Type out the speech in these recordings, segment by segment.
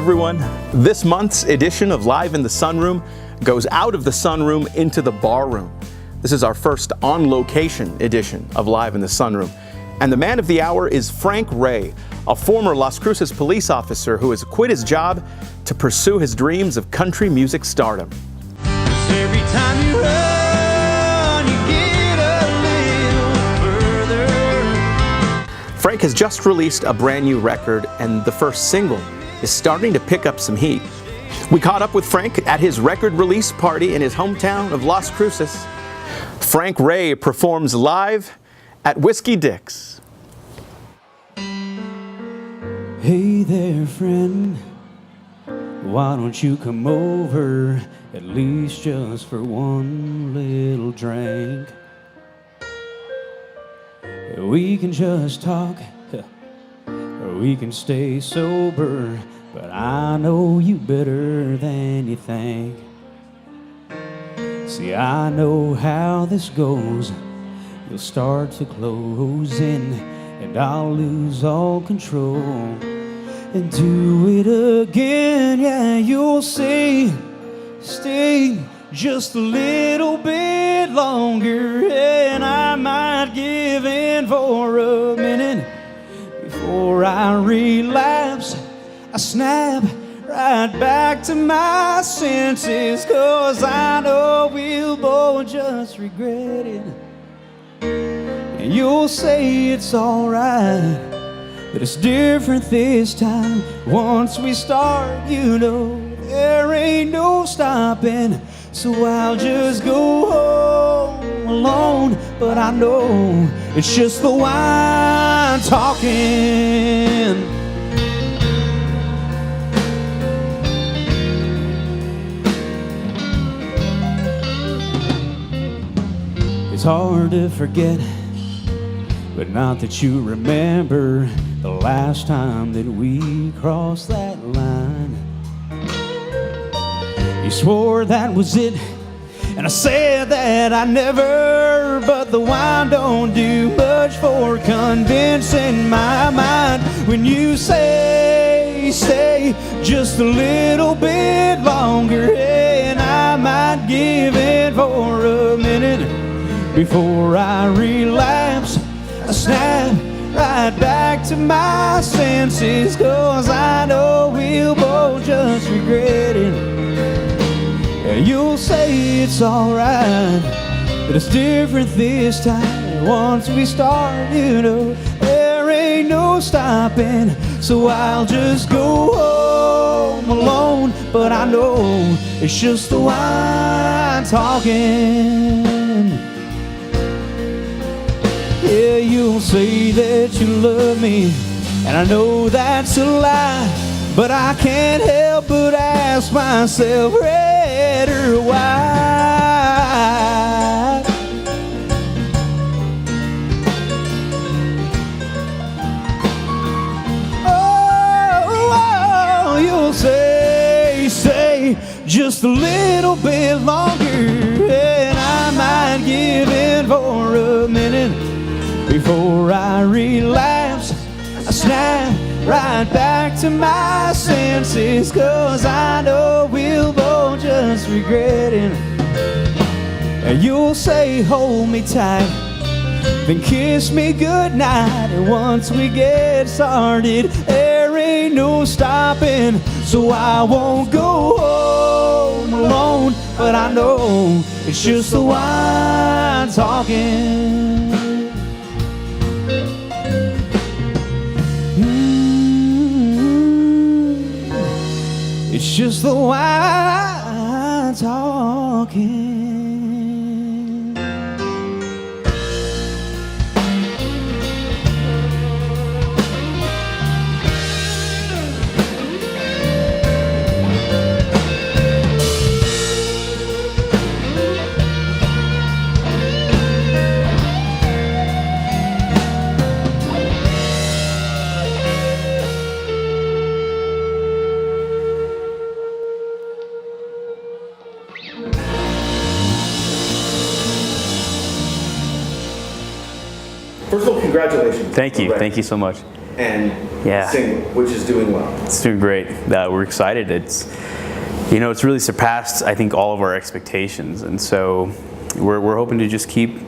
everyone. This month's edition of Live in the Sunroom goes out of the sunroom into the barroom. This is our first on-location edition of Live in the Sunroom. And the man of the hour is Frank Ray, a former Las Cruces police officer who has quit his job to pursue his dreams of country music stardom. Every time you run, you get a little further. Frank has just released a brand new record, and the first single is starting to pick up some heat. We caught up with Frank at his record release party in his hometown of Las Cruces. Frank Ray performs live at Whiskey Dick's. Hey there, friend. Why don't you come over, at least just for one little drink? We can just talk, or we can stay sober, but I know you better than you think. See, I know how this goes. You'll start to close in, and I'll lose all control and do it again. Yeah, you'll say, stay just a little bit longer, and I might give in for a minute. Before I relapse, I snap right back to my senses, 'cause I know we'll both just regret it. And you'll say it's alright, but it's different this time. Once we start, you know there ain't no stopping. So I'll just go home alone, but I know it's just the wine talking. It's hard to forget, but not that you remember the last time that we crossed that line. You swore that was it, and I said that I never, but the wine don't do much for convincing my mind. When you say, stay just a little bit longer, and I might give in for a minute. Before I relapse, I snap right back to my senses, 'cause I know we'll both just regret it. Yeah, you'll say it's alright, but it's different this time. Once we start, you know there ain't no stopping. So I'll just go home alone, but I know it's just the wine talking. Yeah, you'll say that you love me, and I know that's a lie, but I can't help but ask myself, red or white? Oh, you'll say, stay just a little bit longer, and I might give in for a minute. Before I relapse, I snap right back to my senses, 'cause I know we'll both just regret it. And you'll say, hold me tight, then kiss me goodnight. And once we get started, there ain't no stopping. So I won't go home alone, but I know it's just the wine talking. It's just the wine talking. First of all, congratulations. Thank you. Thank you so much. and Yeah. single, which is doing well. It's doing great. We're excited. It's really surpassed, I think, all of our expectations, and so we're hoping to just keep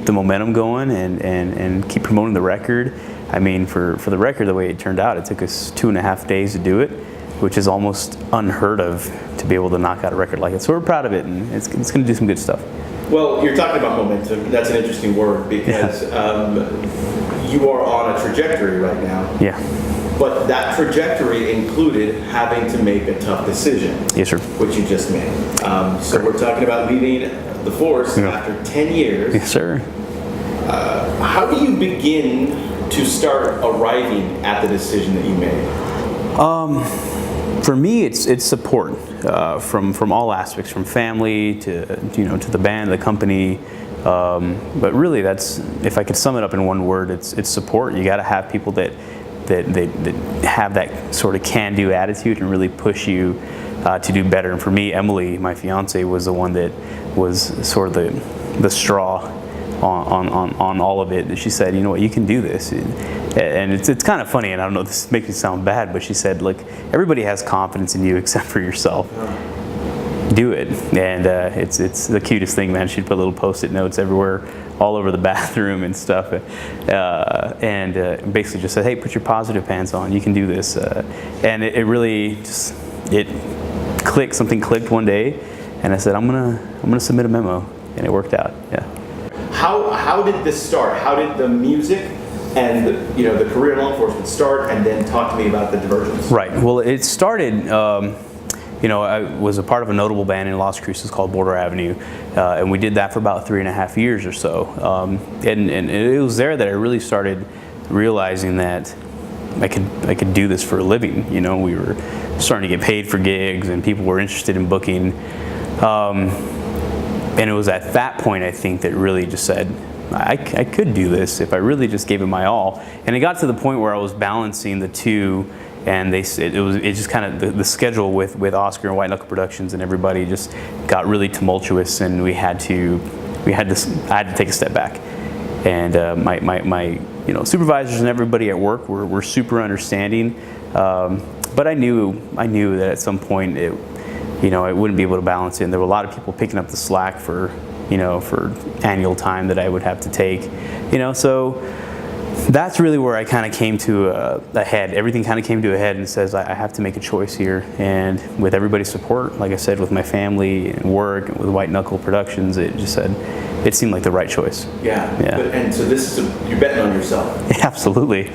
the momentum going and keep promoting the record. I mean, for the record, the way it turned out, it took us 2.5 days to do it, which is almost unheard of to be able to knock out a record like it. So we're proud of it, and it's going to do some good stuff. Well, you're talking about momentum. That's an interesting word because you are on a trajectory right now. Yeah. But that trajectory included having to make a tough decision. Yes, sir. Which you just made. So we're talking about leaving the force after 10 years. Yes, sir. How do you begin to start arriving at the decision that you made? For me, it's support from all aspects, from family to the band, the company. But really, that's, if I could sum it up in one word, it's support. You got to have people that have that sort of can-do attitude and really push you to do better. And for me, Emily, my fiance, was the one that was sort of the straw on all of it. She said, you know what, you can do this. And it's kind of funny, and I don't know, this makes me sound bad, but she said, look, everybody has confidence in you except for yourself. Do it. And it's the cutest thing, man. She'd put little Post-it notes everywhere, all over the bathroom and stuff, and basically just said, hey, put your positive pants on, you can do this. And it really just, something clicked one day, and I said, I'm gonna submit a memo, and it worked out. Yeah. How did this start? How did the music and the career in law enforcement start? And then talk to me about the divergence. Right. Well, it started. I was a part of a notable band in Las Cruces called Border Avenue, and we did that for about 3.5 years or so. And it was there that I really started realizing that I could do this for a living. We were starting to get paid for gigs, and people were interested in booking. And it was at that point, I think, that really just said, I could do this if I really just gave it my all. And it got to the point where I was balancing the two, and it just kind of, the schedule with Oscar and White Knuckle Productions and everybody just got really tumultuous, and I had to take a step back. And my supervisors and everybody at work were super understanding, but I knew that at some point I wouldn't be able to balance it. And there were a lot of people picking up the slack for annual time that I would have to take, so that's really where I kind of came to a head. Everything kind of came to a head and says, I have to make a choice here. And with everybody's support, like I said, with my family and work and with White Knuckle Productions, it seemed like the right choice. Yeah. And so this is you're betting on yourself. Absolutely.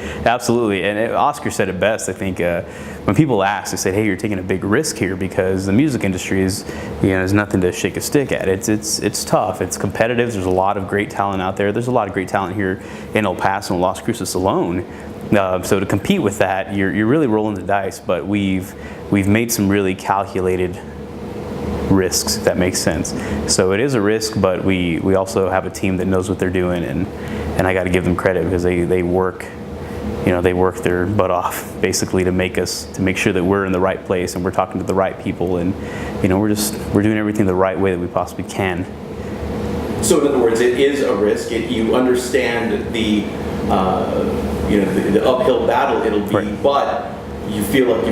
And Oscar said it best. I think when people ask, they said, "Hey, you're taking a big risk here because the music industry is nothing to shake a stick at. It's tough. It's competitive. There's a lot of great talent out there. There's a lot of great talent here in El Paso and Las Cruces alone. So to compete with that, you're really rolling the dice. But we've made some really calculated risks, if that makes sense. So it is a risk, but we also have a team that knows what they're doing, and I got to give them credit because they work their butt off basically to make sure that we're in the right place and we're talking to the right people, and we're doing everything the right way that we possibly can. So in other words, it is a risk. You understand the uphill battle it'll be, right. But you feel like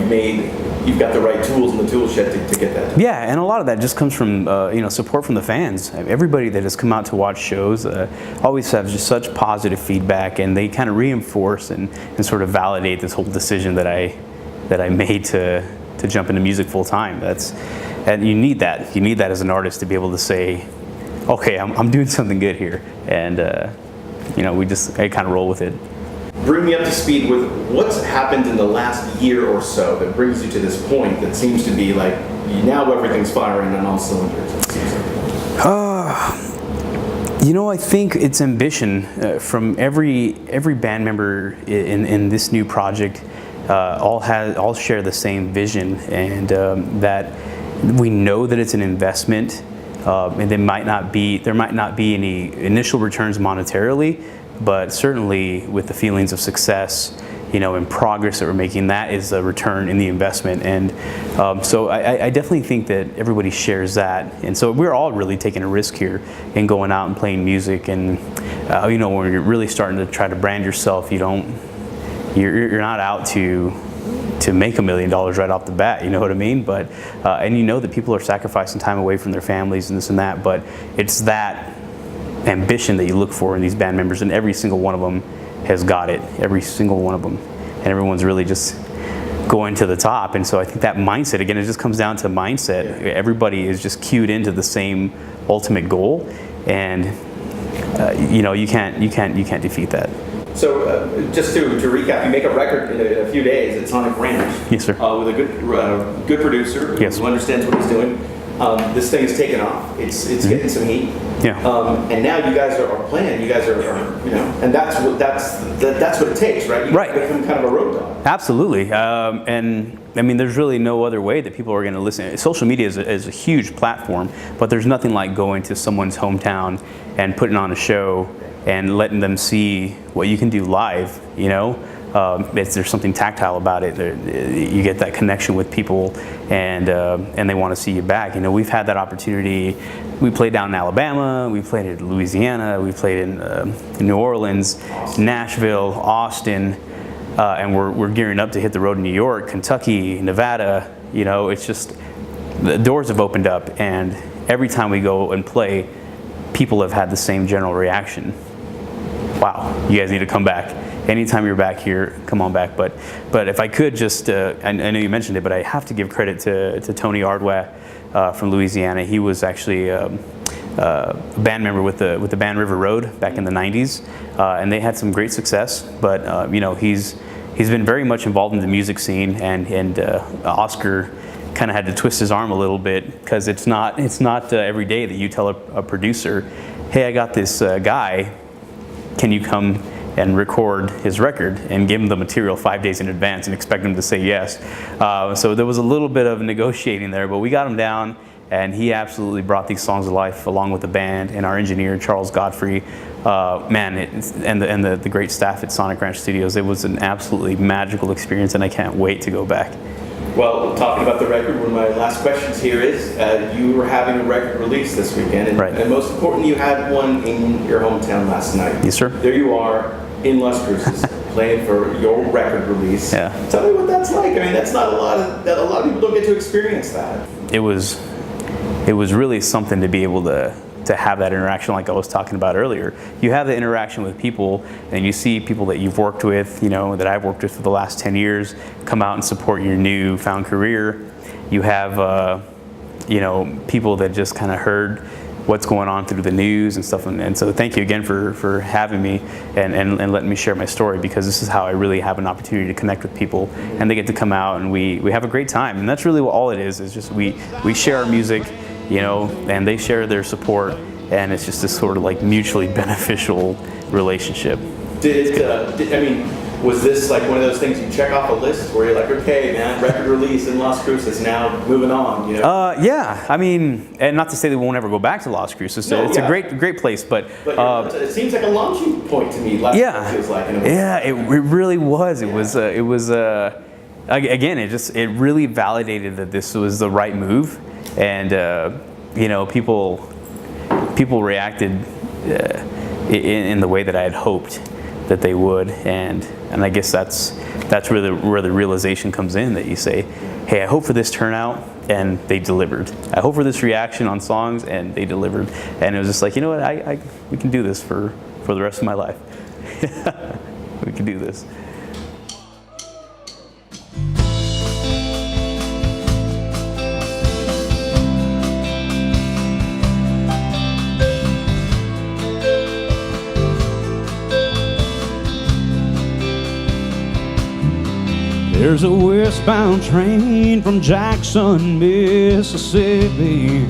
you've got the right tools in the tool shed to get that done. Yeah, and a lot of that just comes from support from the fans. Everybody that has come out to watch shows always have just such positive feedback, and they kind of reinforce and sort of validate this whole decision that I made to jump into music full time. And you need that. You need that as an artist to be able to say, okay, I'm doing something good here, and I kind of roll with it. Bring me up to speed with what's happened in the last year or so that brings you to this point that seems to be like now everything's firing on all cylinders. It seems like. I think it's ambition from every band member in this new project. All share the same vision, and that we know that it's an investment, and there might not be any initial returns monetarily. But certainly with the feelings of success, and progress that we're making, that is a return in the investment. And so I definitely think that everybody shares that. And so we're all really taking a risk here in going out and playing music. And when you're really starting to try to brand yourself, you don't you're not out to make $1 million right off the bat, you know what I mean? But and you know that people are sacrificing time away from their families and this and that, but it's that ambition that you look for in these band members, and every single one of them has got it, every single one of them, and everyone's really just going to the top. And so I think that mindset, again, it just comes down to mindset. Everybody is just cued into the same ultimate goal, and you know, you can't defeat that. So just to recap, you make a record in a few days at Sonic Ranch. Yes, sir. With a good producer Yes. who understands what he's doing. This thing is taking off. It's getting some heat. Yeah. And now you guys are playing. You guys are you know, and that's what it takes, right? You Right. become kind of a road dog. Absolutely, and I mean, there's really no other way that people are going to listen. Social media is a huge platform, but there's nothing like going to someone's hometown and putting on a show and letting them see what you can do live. You know, there's something tactile about it. You get that connection with people, and they want to see you back. You know, we've had that opportunity. We played down in Alabama, we played in Louisiana, we played in New Orleans, Nashville, Austin, and we're gearing up to hit the road in New York, Kentucky, Nevada. You know, it's just, the doors have opened up, and every time we go and play, people have had the same general reaction. Wow, you guys need to come back. Anytime you're back here, come on back. But if I could just, I know you mentioned it, but I have to give credit to Tony Ardwa from Louisiana. He was actually a band member with the band River Road back in the 90s, and they had some great success. But you know, he's been very much involved in the music scene, and Oscar kind of had to twist his arm a little bit, because it's not every day that you tell a producer, hey, I got this guy, can you come and record his record and give him the material 5 days in advance and expect him to say yes. So there was a little bit of negotiating there, but we got him down, and he absolutely brought these songs to life along with the band and our engineer, Charles Godfrey. And the great staff at Sonic Ranch Studios. It was an absolutely magical experience, and I can't wait to go back. Well, talking about the record, one of my last questions here is, you were having a record release this weekend, and, Right. and most importantly, you had one in your hometown last night. Yes, sir. There you are in Las Cruces, playing for your record release. Yeah. Tell me what that's like. I mean, that's not a lot of people don't get to experience that. It was really something to be able to have that interaction, like I was talking about earlier. You have the interaction with people, and you see people that you've worked with, you know, that I've worked with for the last 10 years, come out and support your newfound career. You have, you know, people that just kind of heard what's going on through the news and stuff. And so thank you again for having me and letting me share my story, because this is how I really have an opportunity to connect with people, and they get to come out and we have a great time. And that's really what all it is just we share our music, you know, and they share their support, and it's just this sort of like mutually beneficial relationship. Was this like one of those things you check off a list where you're like, okay, man, record release in Las Cruces, now moving on, you know? Yeah, I mean, and not to say that we won't ever go back to Las Cruces. No, it's yeah. a great place, but it seems like a launching point to me. yeah, feels like, in a way. yeah, it really was. It was again, it really validated that this was the right move, and you know, people reacted in the way that I had hoped that they would, and I guess that's where the realization comes in, that you say, hey, I hope for this turnout, and they delivered. I hope for this reaction on songs, and they delivered. And it was just like, you know what, we can do this for the rest of my life. We can do this. There's a westbound train from Jackson, Mississippi.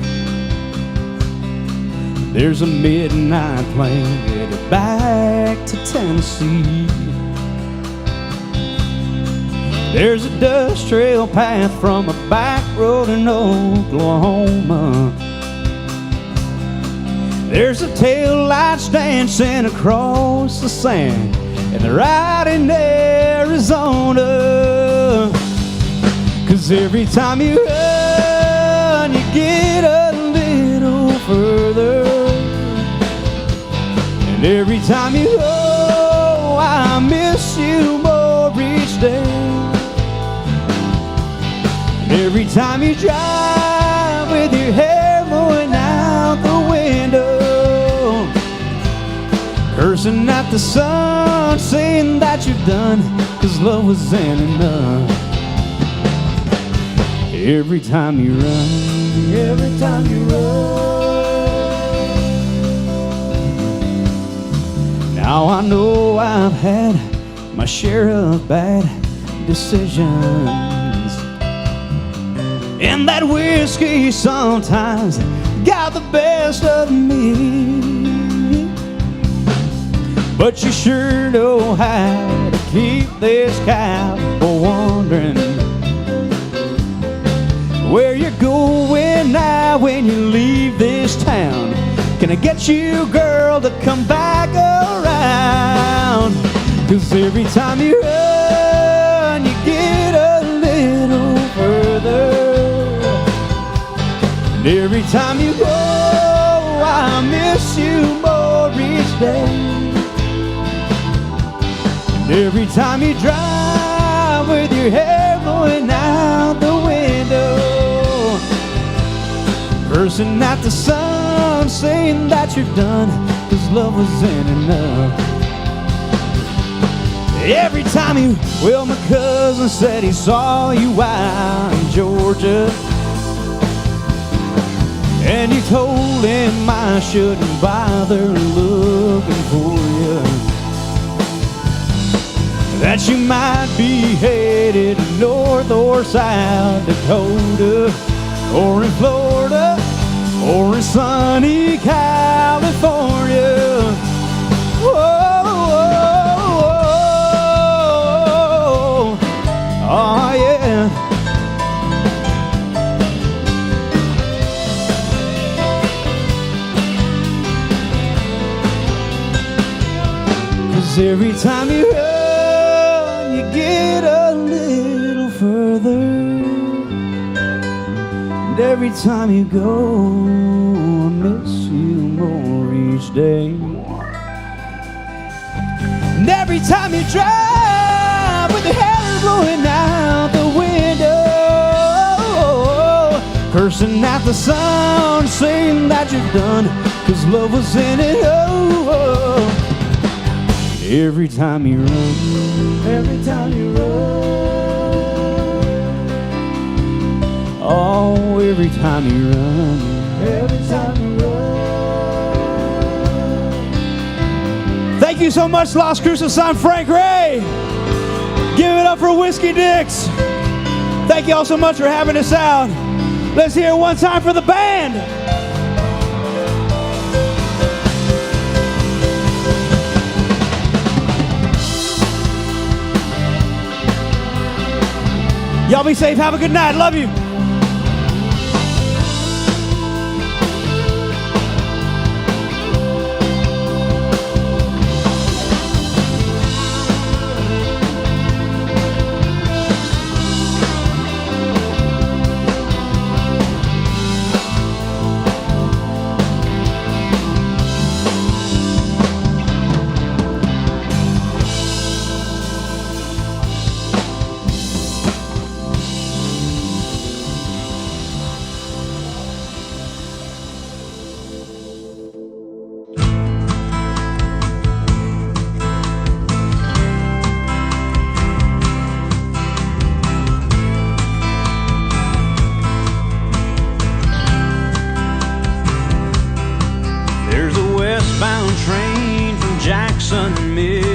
There's a midnight plane headed back to Tennessee. There's a dust trail path from a back road in Oklahoma. There's a tail lights dancing across the sand, and they're out in Arizona. 'Cause every time you run, you get a little further, and every time you go, I miss you more more each day. And every time you drive with your hair blowing out the window, cursing at the sun, saying that you're done, 'cause love wasn't enough. Every time you run, every time you run. Now I know I've had my share of bad decisions, and that whiskey sometimes got the best of me. But you sure know how to keep this cowboy wondering where you're going now when you leave this town. Can I get you, girl, to come back around? 'Cause every time you run, you get a little further. And every time you go, I miss you more each day. And every time you drive with your hair blowing out the window, cursing at the sun, saying that you're done, 'cause love wasn't enough. Every time you, well, my cousin said he saw you out in Georgia, and you told him I shouldn't bother looking for you, that you might be headed north or south Dakota, or in Florida, or in sunny California. Whoa, whoa, whoa. Oh yeah. 'Cause every time you run, you get a little further. And every time you go, I miss you more each day. And every time you drive with your hair blowing out the window, cursing at the sun, saying that you're done, 'cause love was in it. Oh, every time you run, every time you run. Oh, every time you run, every time you run. Thank you so much, Las Cruces. I'm Frank Ray. Give it up for Whiskey Dicks. Thank you all so much for having us out. Let's hear it one time for the band. Y'all be safe. Have a good night. Love you. Train from Jackson, Mississippi.